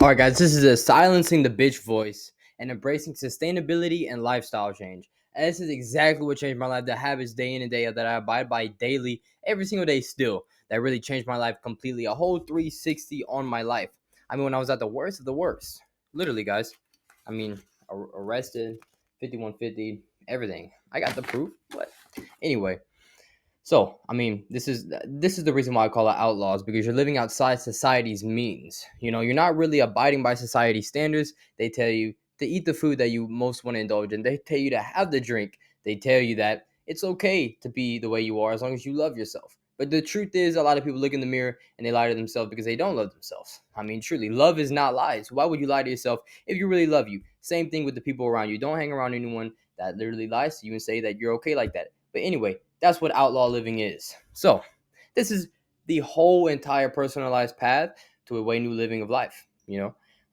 All right, guys, this is a silencing the bitch voice and embracing sustainability and lifestyle change. And this is exactly what changed my life. The habits day in and day out that I abide by daily, every single day still, that really changed my life completely. A whole 360 on my life. I mean, when I was at the worst of the worst, literally, guys. I mean, arrested, 5150, everything. I got the proof. What? Anyway, so, I mean, this is the reason why I call it outlaws, because you're living outside society's means. You know, you're not really abiding by society standards. They tell you to eat the food that you most want to indulge in. They tell you to have the drink. They tell you that it's okay to be the way you are as long as you love yourself. But the truth is, a lot of people look in the mirror and they lie to themselves because they don't love themselves. I mean, truly, love is not lies. Why would you lie to yourself if you really love you? Same thing with the people around you. Don't hang around anyone that literally lies to you and say that you're okay like that. But anyway, that's what outlaw living is. So, this is the whole entire personalized path to a way new living of life.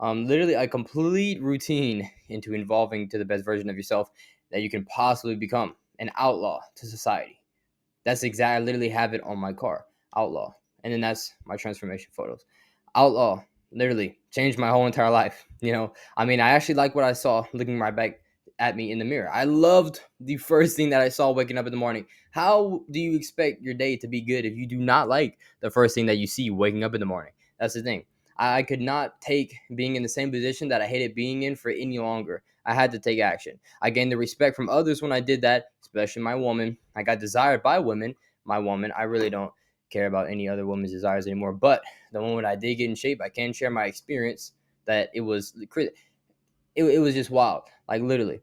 Literally a complete routine into evolving to the best version of yourself that you can possibly become. An outlaw to society. That's exactly. I literally have it on my car. Outlaw, and then that's my transformation photos. Outlaw literally changed my whole entire life. I mean, I actually like what I saw looking right back at me in the mirror. I loved the first thing that I saw waking up in the morning. How do you expect your day to be good if you do not like the first thing that you see waking up in the morning? That's the thing. I could not take being in the same position that I hated being in for any longer. I had to take action. I gained the respect from others when I did that, especially my woman. I got desired by women. My woman. I really don't care about any other woman's desires anymore. But the moment I did get in shape, I can share my experience that it was just wild. Like literally,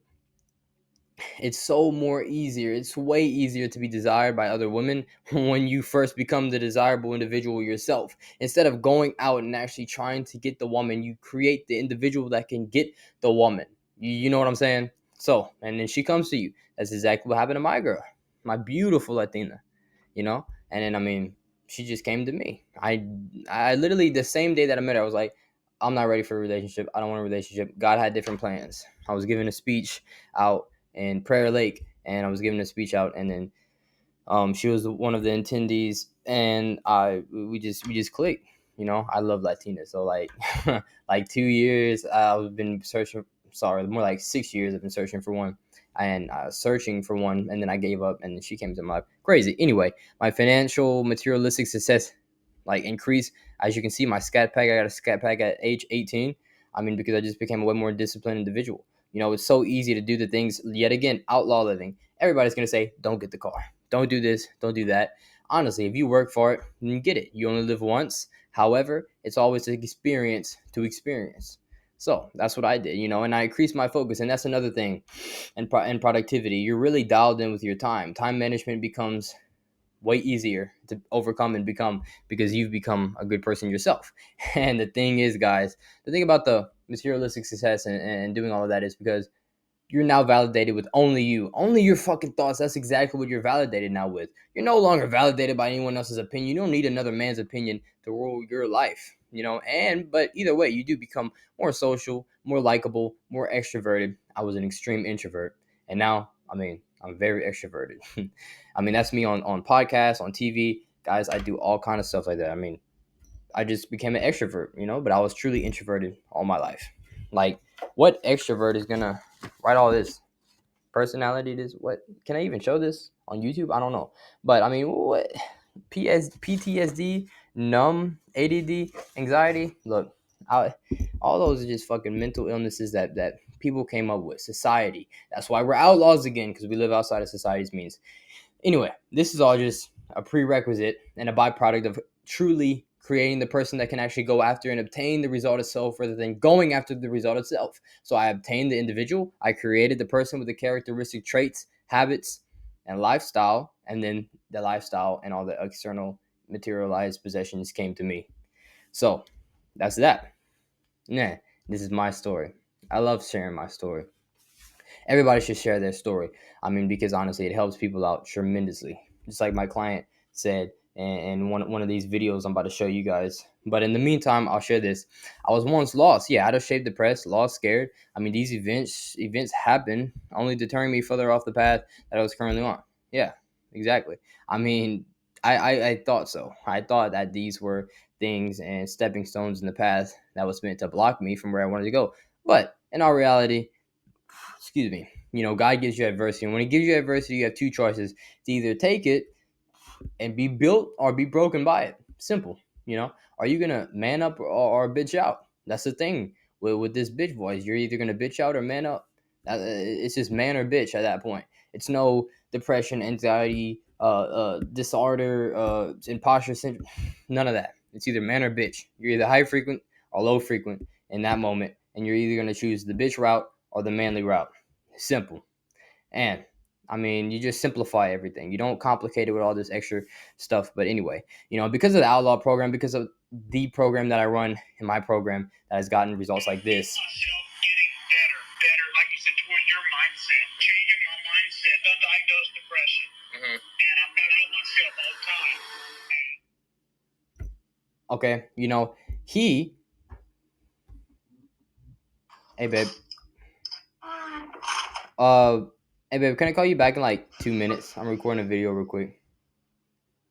it's so more easier. It's way easier to be desired by other women when you first become the desirable individual yourself. Instead of going out and actually trying to get the woman, you create the individual that can get the woman. You know what I'm saying? So, and then she comes to you. That's exactly what happened to my girl, my beautiful Latina. And then I mean, she just came to me. I literally the same day that I met her, I was like, I'm not ready for a relationship. I don't want a relationship. God had different plans. I was giving a speech out in Prayer Lake, and I was giving a speech out, and then she was one of the attendees, and we just clicked. I love Latinas, so like like 2 years I've been searching. Sorry, more like 6 years I've been searching for one, and searching for one, and then I gave up, and then she came to my life. Crazy. Anyway, my financial materialistic success like increased. As you can see, my scat pack. I got a scat pack at age 18. I mean, because I just became a way more disciplined individual. It's so easy to do the things, yet again, outlaw living. Everybody's going to say, don't get the car. Don't do this. Don't do that. Honestly, if you work for it, then get it. You only live once. However, it's always an experience to experience. So that's what I did, and I increased my focus. And that's another thing. And productivity. You're really dialed in with your time. Time management becomes way easier to overcome and become because you've become a good person yourself. And the thing is, guys, the thing about the materialistic success and doing all of that is because you're now validated with only your fucking thoughts. That's exactly what you're validated now with. You're no longer validated by anyone else's opinion. You don't need another man's opinion to rule your life, but either way, you do become more social, more likable, more extroverted. I was an extreme introvert, and now, I mean, I'm very extroverted. I mean, that's me on podcasts, on TV. Guys, I do all kind of stuff like that. I mean, I just became an extrovert, but I was truly introverted all my life. Like, what extrovert is gonna write all this personality? This what? Can I even show this on YouTube? I don't know, but I mean, what? PTSD, numb, ADD, anxiety. Look, all those are just fucking mental illnesses that people came up with. Society. That's why we're outlaws again, because we live outside of society's means. Anyway, this is all just a prerequisite and a byproduct of truly creating the person that can actually go after and obtain the result itself rather than going after the result itself. So I obtained the individual, I created the person with the characteristic traits, habits, and lifestyle, and then the lifestyle and all the external materialized possessions came to me. So that's that. Yeah, this is my story. I love sharing my story. Everybody should share their story. I mean, because honestly, it helps people out tremendously. Just like my client said in one of these videos I'm about to show you guys. But in the meantime, I'll share this. I was once lost. Yeah, out of shape, depressed, lost, scared. I mean, these events happen, only deterring me further off the path that I was currently on. Yeah, exactly. I mean, I thought so. I thought that these were things and stepping stones in the path that was meant to block me from where I wanted to go. But in our reality, excuse me, God gives you adversity. And when He gives you adversity, you have two choices: to either take it and be built or be broken by it. Simple. Are you gonna man up or bitch out? That's the thing with this bitch voice. You're either gonna bitch out or man up. It's just man or bitch at that point. It's no depression, anxiety, disorder, imposter syndrome. None of that. It's either man or bitch. You're either high frequent or low frequent in that moment, and you're either gonna choose the bitch route or the manly route. Simple. And I mean, you just simplify everything. You don't complicate it with all this extra stuff. But anyway, because of the outlaw program, because of the program that I run in my program that has gotten results like this. Getting better, like you said, towards your mindset, changing my mindset, undiagnosed depression, and I've got to help myself all the time. Okay, he. Hey, babe. Uh, hey, babe. Can I call you back in like 2 minutes? I'm recording a video real quick.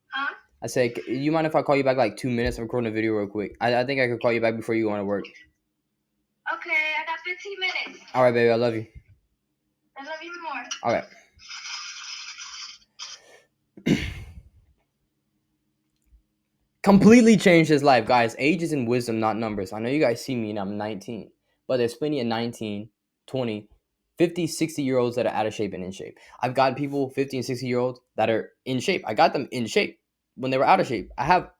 Huh? I say, you mind if I call you back like 2 minutes? I'm recording a video real quick. I think I could call you back before you go on to work. Okay, I got 15 minutes. All right, baby. I love you. I love you more. All right. Completely changed his life, guys. Age is in wisdom, not numbers. I know you guys see me and I'm 19, but there's plenty of 19, 20, 50, 60-year-olds that are out of shape and in shape. I've got people 50 and 60-year-olds that are in shape. I got them in shape when they were out of shape. I have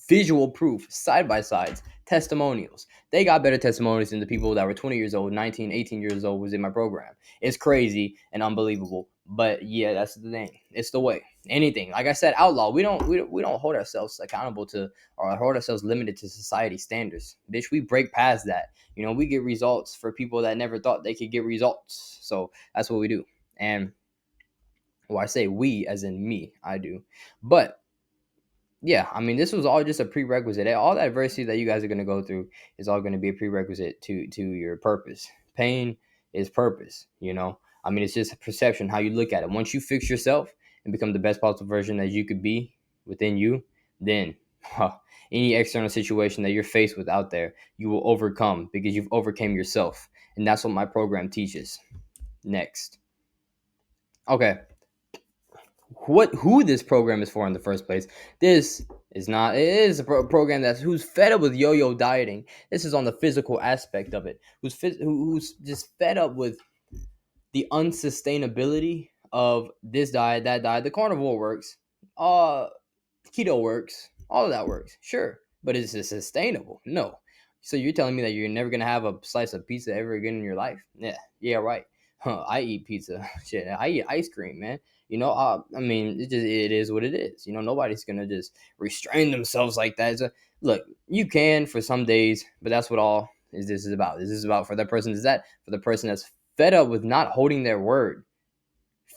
visual proof, side by sides, testimonials. They got better testimonials than the people that were 20 years old, 19, 18 years old was in my program. It's crazy and unbelievable. But yeah, that's the thing. It's the way. Anything. Like I said, outlaw. We don't hold ourselves accountable to or hold ourselves limited to society standards. Bitch, we break past that. We get results for people that never thought they could get results. So that's what we do. And I say we as in me, I do. But yeah, I mean, this was all just a prerequisite. All the adversity that you guys are going to go through is all going to be a prerequisite to your purpose. Pain is purpose. I mean, it's just a perception, how you look at it. Once you fix yourself and become the best possible version that you could be within you, then any external situation that you're faced with out there, you will overcome because you've overcame yourself. And that's what my program teaches. Next. Okay, who this program is for in the first place. This is not. It is a program that's who's fed up with yo-yo dieting. This is on the physical aspect of it. Who's just fed up with the unsustainability of this diet, that diet. The carnivore works. Keto works. All of that works. Sure, but is it sustainable? No. So you're telling me that you're never gonna have a slice of pizza ever again in your life? Yeah, right. I eat pizza. Shit, I eat ice cream, man. I mean, it is what it is. Nobody's gonna just restrain themselves like that. So, look, you can for some days, but that's what all is. This is about. This is about for that person. Is that for the person that's fed up with not holding their word?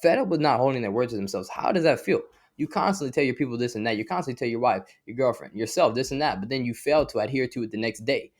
Fed up with not holding their word to themselves. How does that feel? You constantly tell your people this and that. You constantly tell your wife, your girlfriend, yourself this and that, but then you fail to adhere to it the next day.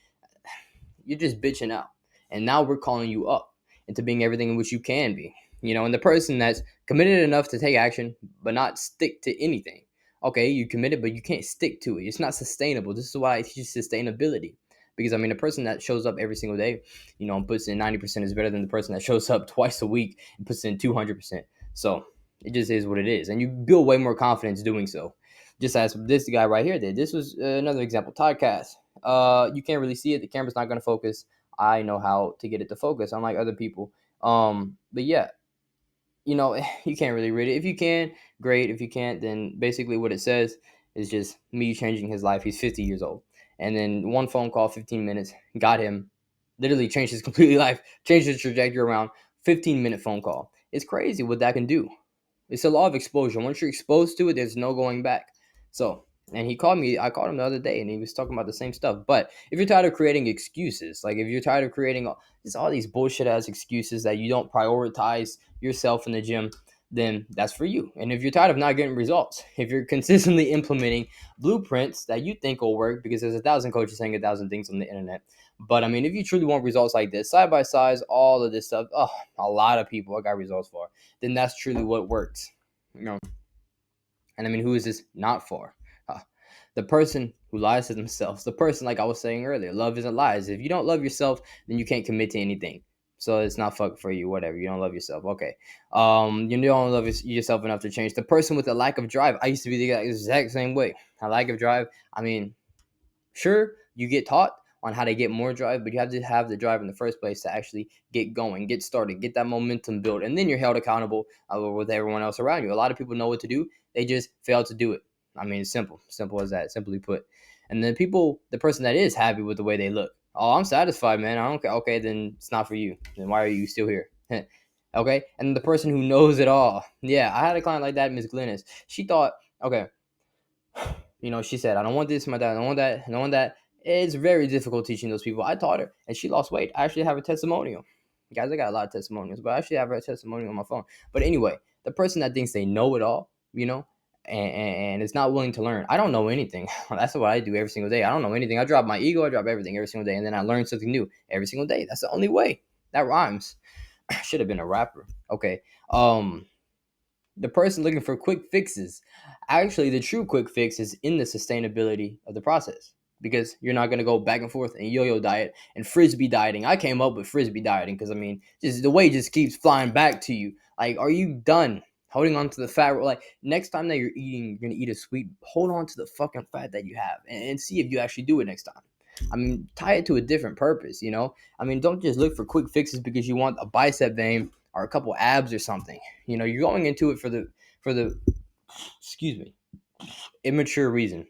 You're just bitching out. And now we're calling you up into being everything in which you can be. And the person that's committed enough to take action, but not stick to anything. Okay, you committed, but you can't stick to it. It's not sustainable. This is why I teach sustainability. Because I mean, a person that shows up every single day, and puts in 90% is better than the person that shows up twice a week and puts in 200%. So it just is what it is. And you build way more confidence doing so. Just as this guy right here did. This was another example. Todd Cass. You can't really see it. The camera's not going to focus. I know how to get it to focus, unlike other people. But yeah, you can't really read it. If you can, great. If you can't, then basically what it says is just me changing his life. He's 50 years old. And then one phone call, 15 minutes, got him, literally changed his completely life, changed his trajectory around. 15-minute phone call. It's crazy what that can do. It's a law of exposure. Once you're exposed to it, there's no going back. So, and he called me. I called him the other day, and he was talking about the same stuff. But if you're tired of creating excuses, like if you're tired of creating all these bullshit ass excuses that you don't prioritize yourself in the gym, then that's for you. And if you're tired of not getting results, if you're consistently implementing blueprints that you think will work, because there's 1,000 coaches saying 1,000 things on the internet. But I mean, if you truly want results like this, side by sides, all of this stuff, a lot of people I got results for, then that's truly what works. You know, And I mean, who is this not for? Uh, the person who lies to themselves. The person, like I was saying earlier, love isn't lies. If you don't love yourself, then you can't commit to anything. So it's not fuck for you. Whatever. You don't love yourself. Okay. You don't love yourself enough to change. The person with a lack of drive. I used to be the exact same way. A lack of drive. I mean, sure, you get taught on how to get more drive, but you have to have the drive in the first place to actually get going, get started, get that momentum built, and then you're held accountable with everyone else around you. A lot of people know what to do, they just fail to do it. I mean, it's simple as that, simply put. And then the person that is happy with the way they look, oh, I'm satisfied, man. I don't care. Okay, then it's not for you. Then why are you still here? Okay, and the person who knows it all. Yeah, I had a client like that, Miss Glennis. She thought, okay, she said, I don't want this, my dad, I don't want that, I don't want that. It's very difficult teaching those people. I taught her and she lost weight. I actually have a testimonial. Guys, I got a lot of testimonials, but I actually have a testimonial on my phone. But anyway, the person that thinks they know it all, and is not willing to learn. I don't know anything. That's what I do every single day. I don't know anything. I drop my ego, I drop everything every single day, and then I learn something new every single day. That's the only way. That rhymes. I should have been a rapper. Okay. The person looking for quick fixes. Actually, the true quick fix is in the sustainability of the process because you're not going to go back and forth and yo-yo diet and frisbee dieting. I came up with frisbee dieting because I mean, just the weight just keeps flying back to you. Like, are you done holding on to the fat? Like, next time that you're eating, you're gonna eat a sweet. Hold on to the fucking fat that you have and see if you actually do it next time. I mean, tie it to a different purpose. I mean, don't just look for quick fixes because you want a bicep vein or a couple abs or something. You're going into it for the excuse me, immature reason.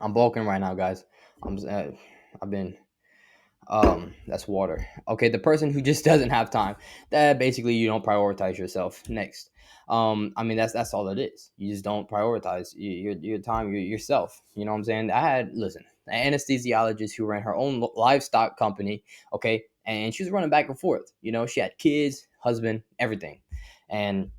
I'm bulking right now, guys. I've been that's water. Okay, the person who just doesn't have time. That basically you don't prioritize yourself. Next. I mean that's all it is. You just don't prioritize your time, yourself. You know what I'm saying? I had listen, an anesthesiologist who ran her own livestock company, okay, and she was running back and forth. She had kids, husband, everything. And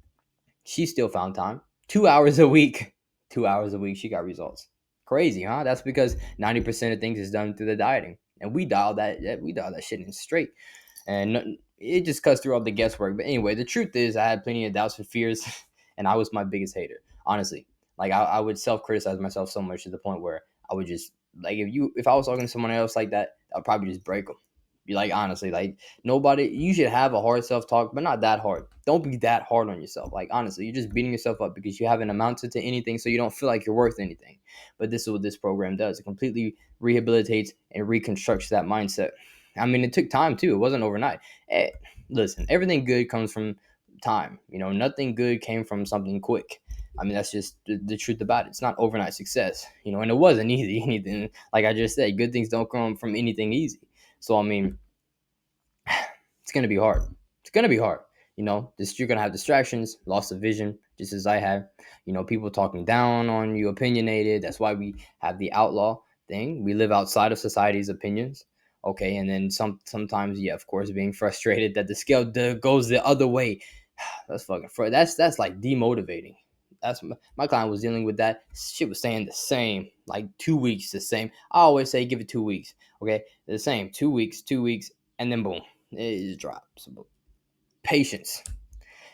she still found time. 2 hours a week. 2 hours a week. She got results. Crazy, huh? That's because 90% of things is done through the dieting, and we dial that shit in straight, and it just cuts through all the guesswork. But anyway, the truth is, I had plenty of doubts and fears, and I was my biggest hater. Honestly, like I would self criticize myself so much to the point where I would just like if I was talking to someone else like that, I'd probably just break them. Be like honestly, like nobody. You should have a hard self talk, but not that hard. Don't be that hard on yourself. Like honestly, you're just beating yourself up because you haven't amounted to anything, so you don't feel like you're worth anything. But this is what this program does. It completely rehabilitates and reconstructs that mindset. I mean, it took time too. It wasn't overnight. Eh, Listen, everything good comes from time. Nothing good came from something quick. I mean, that's just the truth about it. It's not overnight success, and it wasn't easy. Anything, like I just said, good things don't come from anything easy. So, I mean, it's gonna be hard. It's gonna be hard. You're gonna have distractions, loss of vision, just as I have. People talking down on you, opinionated. That's why we have the outlaw thing. We live outside of society's opinions. Okay, and then sometimes, yeah, of course, being frustrated that the scale goes the other way. That's that's like demotivating. My client was dealing with that. Shit was staying the same, like 2 weeks, the same. I always say give it 2 weeks. Okay, the same 2 weeks, 2 weeks, and then boom, it just drops. Patience,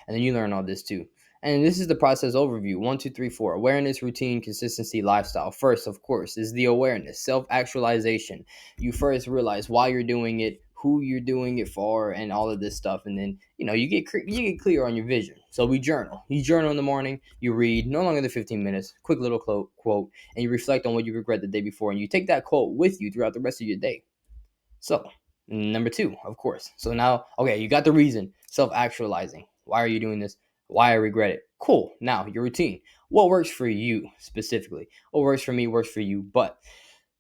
and then you learn all this too. And this is the process overview. 1, 2, 3, 4. Awareness, routine, consistency, lifestyle. First, of course, is the awareness, self-actualization. You first realize why you're doing it, who you're doing it for, and all of this stuff. And then you get clear on your vision. So we journal. You journal in the morning. You read no longer than 15 minutes. Quick little quote, and you reflect on what you regret the day before, and you take that quote with you throughout the rest of your day. So, number two, of course. So now, okay, you got the reason. Self actualizing. Why are you doing this? Why I regret it. Cool. Now, your routine. What works for you specifically? What works for me works for you. But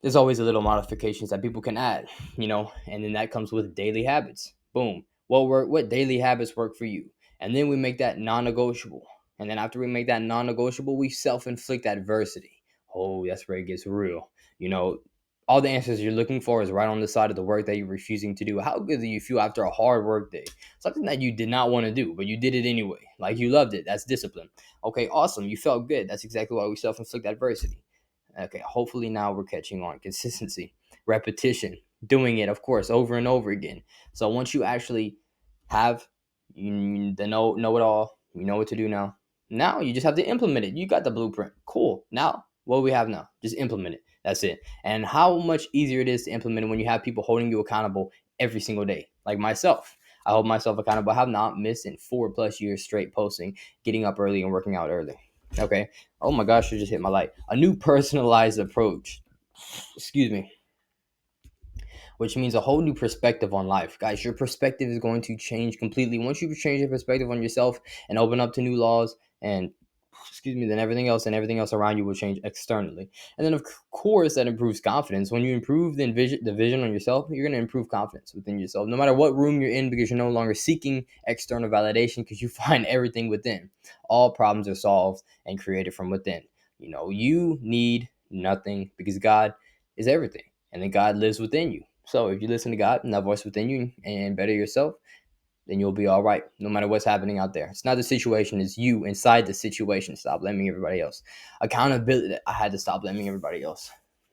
there's always a little modifications that people can add, and then that comes with daily habits. Boom. What daily habits work for you? And then we make that non-negotiable. And then after we make that non-negotiable, we self-inflict adversity. Oh, that's where it gets real. You know, all the answers you're looking for is right on the side of the work that you're refusing to do. How good do you feel after a hard work day? Something that you did not want to do, but you did it anyway. Like you loved it. That's discipline. Okay, awesome. You felt good. That's exactly why we self-inflict adversity. Okay, hopefully now we're catching on. Consistency, repetition, doing it, of course, over and over again. So once you actually have the know it all, you know what to do now. Now you just have to implement it. You got the blueprint. Cool. Now, what do we have now? Just implement it. That's it. And how much easier it is to implement it when you have people holding you accountable every single day. Like myself. I hold myself accountable. I have not missed in 4+ years straight posting, getting up early and working out early. Okay. Oh my gosh, I just hit my light. A new personalized approach. Excuse me, which means a whole new perspective on life. Guys, your perspective is going to change completely. Once you change your perspective on yourself and open up to new laws and then everything else around you will change externally. And then of course that improves confidence. When you improve the vision on yourself, you're going to improve confidence within yourself, no matter what room you're in, because you're no longer seeking external validation, because you find everything within. All problems are solved and created from within. You need nothing, because God is everything, and then God lives within you. So if you listen to God and that voice within you and better yourself, then you'll be all right, no matter what's happening out there. It's not the situation, it's you inside the situation. Stop blaming everybody else. Accountability, I had to stop blaming everybody else.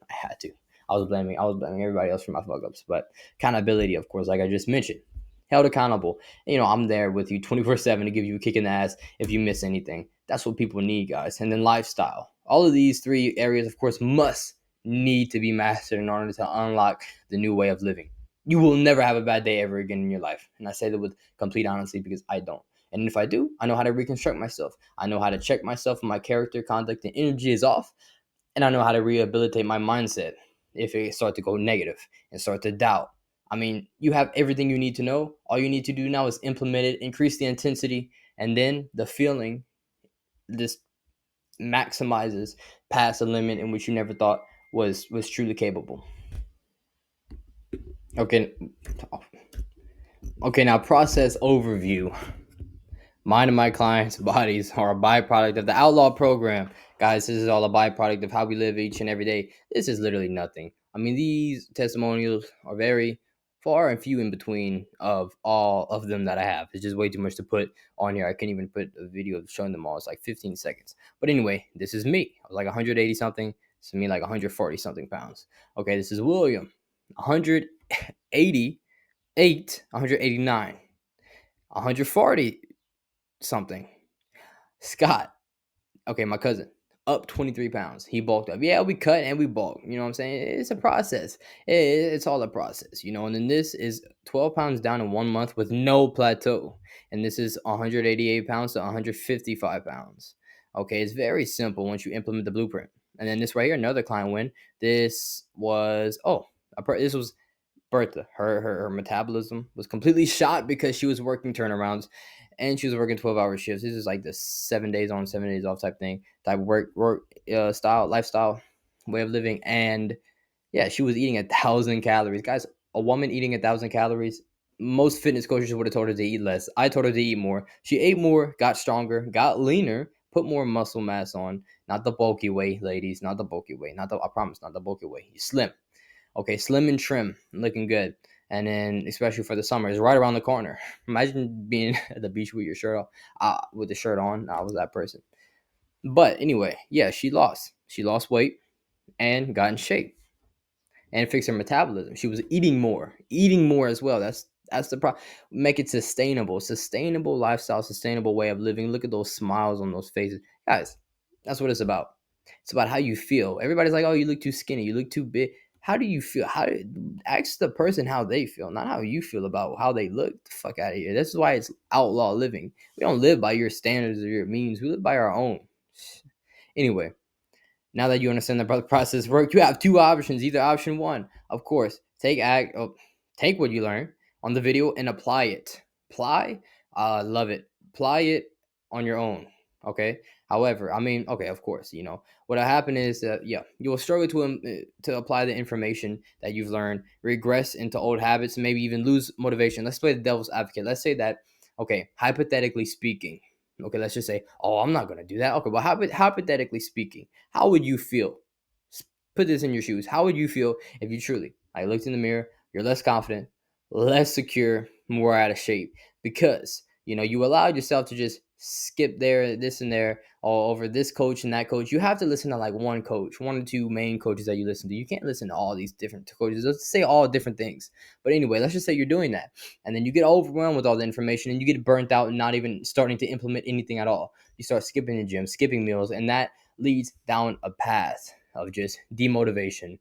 I had to. I was blaming everybody else for my fuck ups. But accountability, of course, like I just mentioned. Held accountable. I'm there with you 24/7 to give you a kick in the ass if you miss anything. That's what people need, guys. And then lifestyle. All of these three areas, of course, must need to be mastered in order to unlock the new way of living. You will never have a bad day ever again in your life. And I say that with complete honesty, because I don't. And if I do, I know how to reconstruct myself. I know how to check myself when my character, conduct, and energy is off. And I know how to rehabilitate my mindset if it starts to go negative and start to doubt. I mean, you have everything you need to know. All you need to do now is implement it, increase the intensity, and then the feeling just maximizes past a limit in which you never thought was truly capable. Okay. Okay, now process overview. Mine and my clients' bodies are a byproduct of the outlaw program. Guys, this is all a byproduct of how we live each and every day. This is literally nothing. I mean, these testimonials are very far and few in between of all of them that I have. It's just way too much to put on here. I can't even put a video showing them all. It's like 15 seconds. But anyway, this is me. I was like 180 something. This is me like 140 something pounds. Okay, this is William. 188, 189, 140 something. Scott, okay, my cousin, up 23 pounds. He bulked up. Yeah, we cut and we bulk. You know what I'm saying? It's a process. It's all a process. And then this is 12 pounds down in 1 month with no plateau. And this is 188 pounds to 155 pounds. Okay, it's very simple once you implement the blueprint. And then this right here, another client win. This was, this was Bertha. Her metabolism was completely shot because she was working turnarounds and she was working 12-hour shifts. This is like the 7 days on, 7 days off type thing, type work style, lifestyle, way of living. And yeah, she was eating 1,000 calories. Guys, a woman eating 1,000 calories, most fitness coaches would have told her to eat less. I told her to eat more. She ate more, got stronger, got leaner, put more muscle mass on. Not the bulky way, ladies. Not the bulky way. I promise, not the bulky way. You slim. Okay, slim and trim, looking good. And then, especially for the summer, it's right around the corner. Imagine being at the beach with your shirt off, with the shirt on. I was that person. But anyway, yeah, she lost. She lost weight and got in shape and fix her metabolism. She was eating more as well. That's the problem. Make it sustainable lifestyle, sustainable way of living. Look at those smiles on those faces, guys. That's what it's about. It's about how you feel. Everybody's like, "Oh, you look too skinny. You look too big." How do you feel? Ask the person how they feel, not how you feel about how they look. The fuck out of here. This is why it's outlaw living. We don't live by your standards or your means. We live by our own. Anyway, now that you understand the process work, you have two options. Either option one, of course, take what you learn on the video and apply it. Love it. Apply it on your own. Okay. However, I mean, okay, of course, what'll happen is that you will struggle to apply the information that you've learned, regress into old habits, maybe even lose motivation. Let's play the devil's advocate. Let's say that, okay, hypothetically speaking. Okay, let's just say, oh, I'm not gonna do that. Okay, well, hypothetically speaking, how would you feel? Put this in your shoes. How would you feel if you truly, I looked in the mirror, you're less confident, less secure, more out of shape because you allowed yourself to just skip there, this and there, all over this coach and that coach. You have to listen to like one coach, one or two main coaches that you listen to. You can't listen to all these different coaches. Let's say all different things. But anyway, let's just say you're doing that. And then you get overwhelmed with all the information and you get burnt out and not even starting to implement anything at all. You start skipping the gym, skipping meals, and that leads down a path of just demotivating,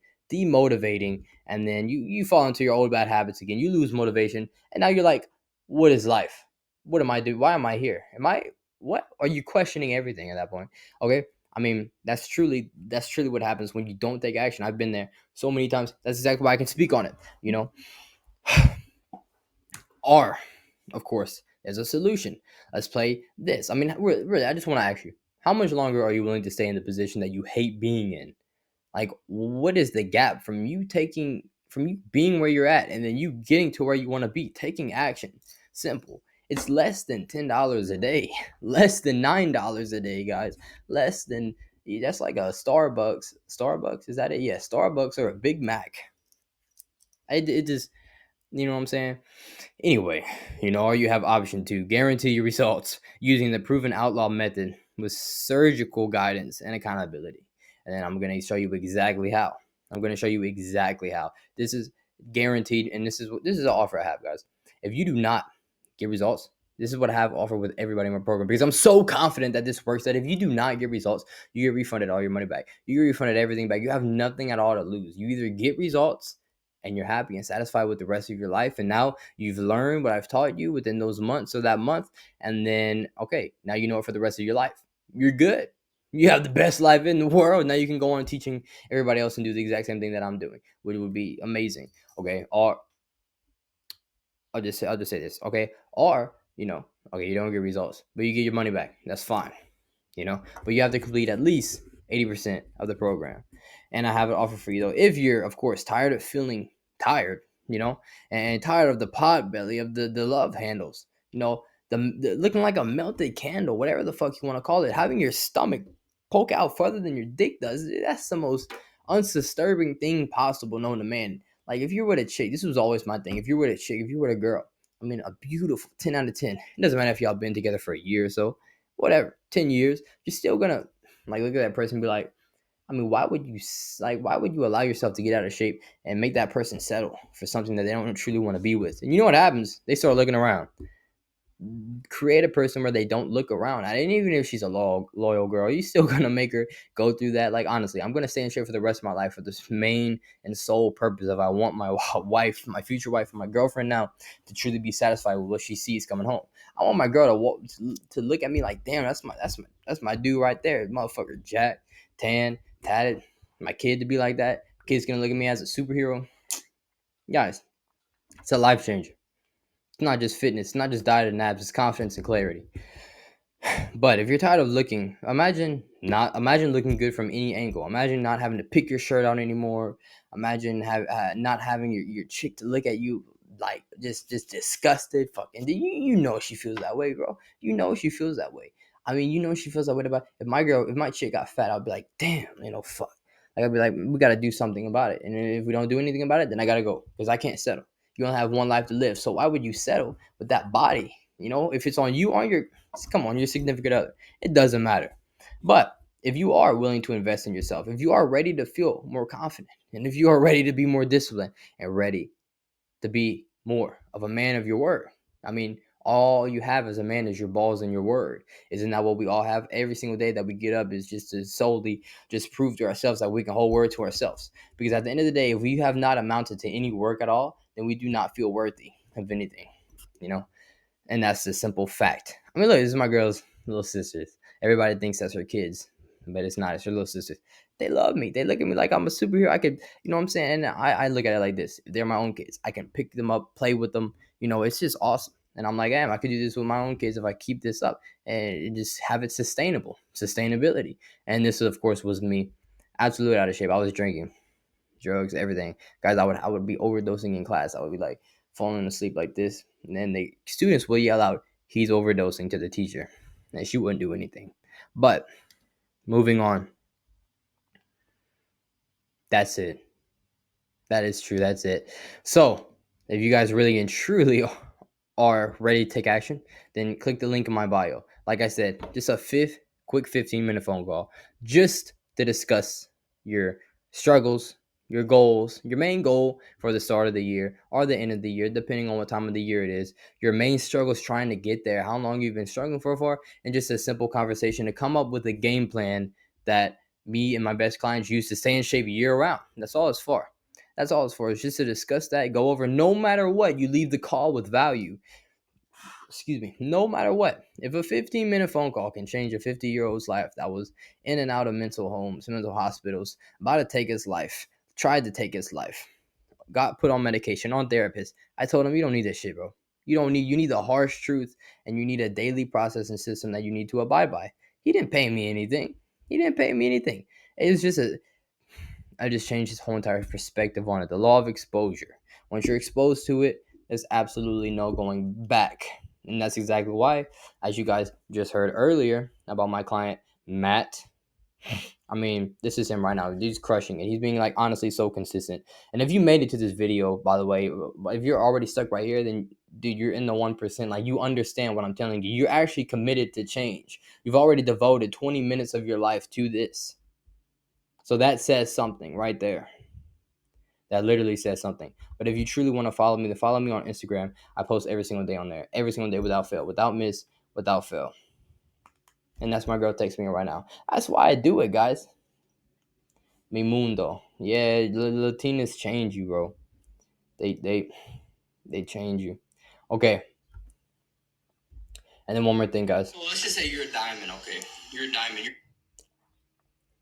and then you fall into your old bad habits again. You lose motivation, and now you're like, what is life? What am I doing? Why am I here? Am I what? Are you questioning everything at that point? Okay. I mean, that's truly what happens when you don't take action. I've been there so many times. That's exactly why I can speak on it. You know, or of course, there's a solution. Let's play this. I mean, really, I just want to ask you, how much longer are you willing to stay in the position that you hate being in? Like, what is the gap from you being where you're at and then you getting to where you want to be, taking action? Simple. It's less than $10 a day, less than $9 a day, guys. Less than that's like a Starbucks. Starbucks, is that it? Yeah, Starbucks or a Big Mac. It just, you know what I'm saying? Anyway, or you have option two, guarantee your results using the proven outlaw method with surgical guidance and accountability. And then I'm going to show you exactly how. I'm going to show you exactly how. This is guaranteed, and this is an offer I have, guys. If you do not get results, this is what I have offer with everybody in my program because I'm so confident that this works that if you do not get results, you get refunded all your money back. You get refunded everything back. You have nothing at all to lose. You either get results and you're happy and satisfied with the rest of your life, and now you've learned what I've taught you within those months or that month, and then okay, now you know it for the rest of your life. You're good. You have the best life in the world. Now you can go on teaching everybody else and do the exact same thing that I'm doing, which would be amazing. Okay, or I'll just say this. Okay, or okay, you don't get results, but you get your money back. That's fine. But you have to complete at least 80% of the program. And I have an offer for you though. If you're, of course, tired of feeling tired, and tired of the pot belly, of the love handles, the looking like a melted candle, whatever the fuck you want to call it, having your stomach poke out further than your dick does, that's the most undisturbing thing possible known to man. Like if you're with a chick, this was always my thing. If you're with a chick, if you're with a girl, I mean, a beautiful 10 out of 10. It doesn't matter if y'all been together for a year or so, whatever, 10 years, you're still gonna like look at that person and be like, I mean, why would you allow yourself to get out of shape and make that person settle for something that they don't truly want to be with? And you know what happens? They start looking around. Create a person where they don't look around. And even if she's a loyal girl, you still gonna make her go through that. Like honestly, I'm gonna stay in shape for the rest of my life for this main and sole purpose of I want my wife, my future wife, and my girlfriend now to truly be satisfied with what she sees coming home. I want my girl to look at me like, damn, that's my dude right there, motherfucker, Jack, tan, tatted. My kid to be like that. Kid's gonna look at me as a superhero. Guys, it's a life changer. It's not just fitness, it's not just diet and abs, it's confidence and clarity. But if you're tired of looking, imagine looking good from any angle. Imagine not having to pick your shirt out anymore. Imagine not having your chick to look at you like just disgusted. Fucking, you know she feels that way, bro. You know she feels that way. I mean, she feels that way about if my chick got fat, I'd be like, damn, fuck. Like I'd be like, we gotta do something about it. And if we don't do anything about it, then I gotta go because I can't settle. You only have one life to live, so why would you settle with that body? If it's on you, on your come on, your significant other. It doesn't matter. But if you are willing to invest in yourself, if you are ready to feel more confident, and if you are ready to be more disciplined and ready to be more of a man of your word, I mean, all you have as a man is your balls and your word. Isn't that what we all have every single day that we get up is just to solely just prove to ourselves that we can hold word to ourselves? Because at the end of the day, if we have not amounted to any work at all, then we do not feel worthy of anything, you know? And that's the simple fact. I mean, look, this is my girl's little sisters. Everybody thinks that's her kids, but it's not. It's her little sisters. They love me. They look at me like I'm a superhero. I could, you know what I'm saying? And I look at it like this. They're my own kids. I can pick them up, play with them. It's just awesome. And I'm like, damn, I could do this with my own kids if I keep this up and just have it sustainability. And this, of course, was me absolutely out of shape. I was drinking drugs, everything. Guys, I would be overdosing in class. I would be like falling asleep like this, and then the students will yell out, "He's overdosing" to the teacher, and she wouldn't do anything. But moving on, that's it. That is true. That's it. So if you guys really and truly are ready to take action, then click the link in my bio. Like I said, just a quick 15-minute phone call just to discuss your struggles, your goals, your main goal for the start of the year or the end of the year, depending on what time of the year it is, your main struggles trying to get there, how long you've been struggling for, and just a simple conversation to come up with a game plan that me and my best clients use to stay in shape year round. That's all it's for. That's all it's for. It's just to discuss that, go over no matter what, you leave the call with value. Excuse me, no matter what. If a 15-minute phone call can change a 50-year-old's life that was in and out of mental homes, mental hospitals, about to take his life, tried to take his life, got put on medication, on therapist, I told him, you don't need this shit, bro. You need the harsh truth, and you need a daily processing system that you need to abide by. He didn't pay me anything. He didn't pay me anything. It was just I just changed his whole entire perspective on it. The law of exposure. Once you're exposed to it, there's absolutely no going back. And that's exactly why, as you guys just heard earlier about my client, Matt. I mean, this is him right now. He's crushing it. He's being like honestly so consistent. And if you made it to this video, by the way, if you're already stuck right here, then dude, you're in the 1%. Like you understand what I'm telling you. You're actually committed to change. You've already devoted 20 minutes of your life to this. So that says something right there. That literally says something. But if you truly want to follow me, then follow me on Instagram. I post every single day on there. Every single day without fail, without miss, without fail. And that's my girl texting me right now. That's why I do it, guys. Mi mundo. Yeah, Latinas change you, bro. They change you. Okay. And then one more thing, guys. Well, let's just say you're a diamond, okay? You're a diamond.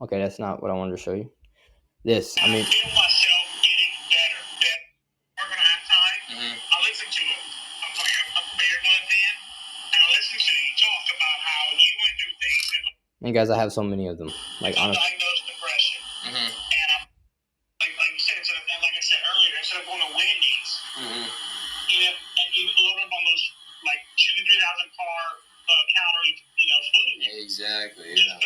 Okay, that's not what I wanted to show you. This, I mean. I feel myself getting better. We're gonna have time. I listen to it. I'm putting your earbuds in, and I listen to you talk about how you went through things. And guys, I have so many of them. Like honestly. Undiagnosed depression. And I'm like you said, like I said earlier, instead of going to Wendy's, and you load up on those like 2,000 to 3,000 calorie, food. Exactly. Yeah.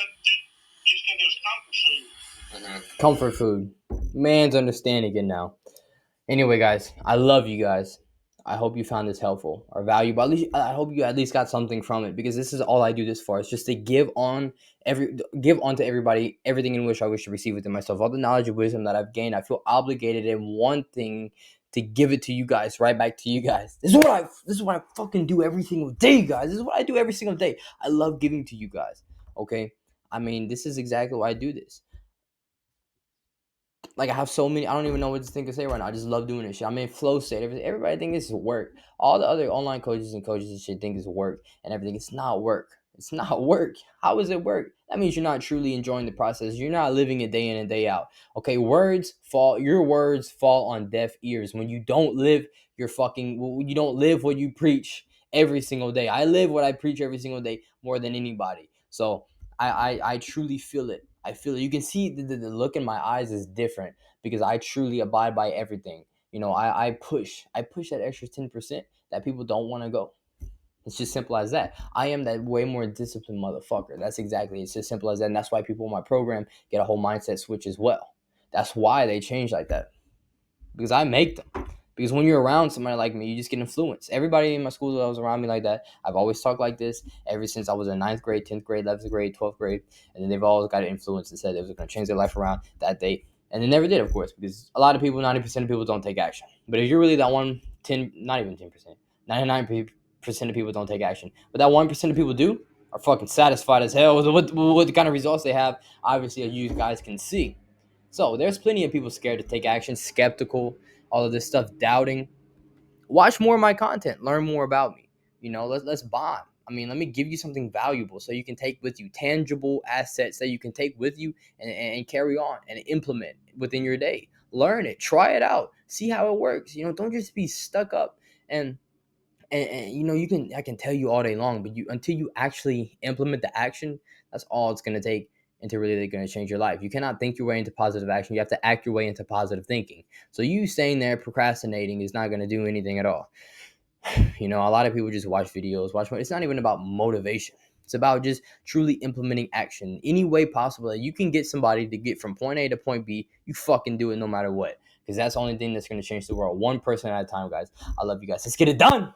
Just because there's comfort food. Comfort food. Man's understanding it now. Anyway, guys, I love you guys. I hope you found this helpful or valuable. At least I hope you at least got something from it, because this is all I do this for. It's just to give on to everybody everything in which I wish to receive within myself. All the knowledge and wisdom that I've gained, I feel obligated in one thing to give it to you guys, right back to you guys. This is what I fucking do every single day, guys. This is what I do every single day. I love giving to you guys. Okay? I mean, this is exactly why I do this. Like I have so many, I don't even know what to think to say right now. I just love doing this shit. I'm in flow state. Everybody think this is work. All the other online coaches and shit think it's work and everything. It's not work. It's not work. How is it work? That means you're not truly enjoying the process. You're not living it day in and day out. Okay, your words fall on deaf ears when you don't live you don't live what you preach every single day. I live what I preach every single day more than anybody. So I truly feel it. I feel it. You can see the look in my eyes is different because I truly abide by everything. I push that extra 10% that people don't want to go. It's just simple as that. I am that way more disciplined motherfucker. That's exactly. It's just simple as that. And that's why people in my program get a whole mindset switch as well. That's why they change like that. Because I make them. Because when you're around somebody like me, you just get influenced. Everybody in my school that was around me like that, I've always talked like this ever since I was in 9th grade, 10th grade, 11th grade, 12th grade. And then they've always got influence and said they was going to change their life around that day. And they never did, of course, because a lot of people, 90% of people don't take action. But if you're really that 10, not even 10%, 99% of people don't take action. But that 1% of people do, are fucking satisfied as hell with what kind of results they have. Obviously, as you guys can see. So there's plenty of people scared to take action, skeptical, all of this stuff, doubting. Watch more of my content, learn more about me. Let's bond. I mean, let me give you something valuable so you can take with you, tangible assets that you can take with you and carry on and implement within your day. Learn it, try it out, see how it works. Don't just be stuck up and I can tell you all day long, but until you actually implement the action, that's all it's going to take until really going to change your life. You cannot think your way into positive action. You have to act your way into positive thinking. So you staying there procrastinating is not going to do anything at all. A lot of people just watch videos, it's not even about motivation. It's about just truly implementing action any way possible that you can get somebody to get from point A to point B. You fucking do it no matter what, because that's the only thing that's going to change the world, one person at a time, guys. I love you guys. Let's get it done.